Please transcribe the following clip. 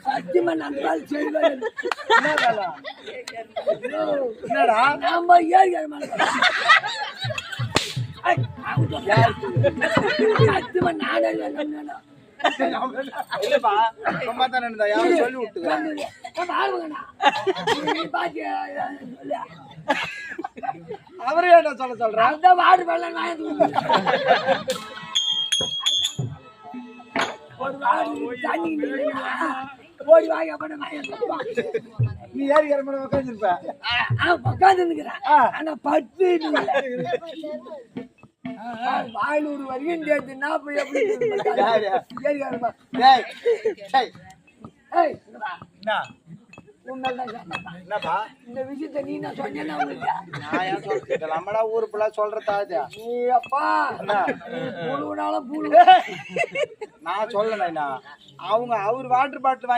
சத்தியமா நான் அந்த வேலை செய்வேன். என்ன வேலை? என்னடா நாம ஏறி சத்தியமா நானே இல்லப்பா சும்மா தானே இருந்தா யாரும் சொல்லி விட்டுக்க. அவரே என்ன சொல்ற அந்த வாடு வெள்ளம் ஒரு வாடு தண்ணி ஓடி வாங்கி அப்ப நீ ஏறி இறம உட்காந்துருப்ப. உட்காந்து இருக்கிறேன். ஆனா 10 வாயிலூர் வரைக்கும் சேர்த்துனா போய் எப்படி என்னப்பா இந்த விஷயத்த நீ நான் சொன்னேன்னா நான் ஏன் சொல்றேன் நம்மடா ஊரு புள்ள சொல்றதா நீ அப்பா புழுனாலும் புழு நான் சொல்லலைண்ணா அவங்க அவர் வாட்டர் பாட்டில்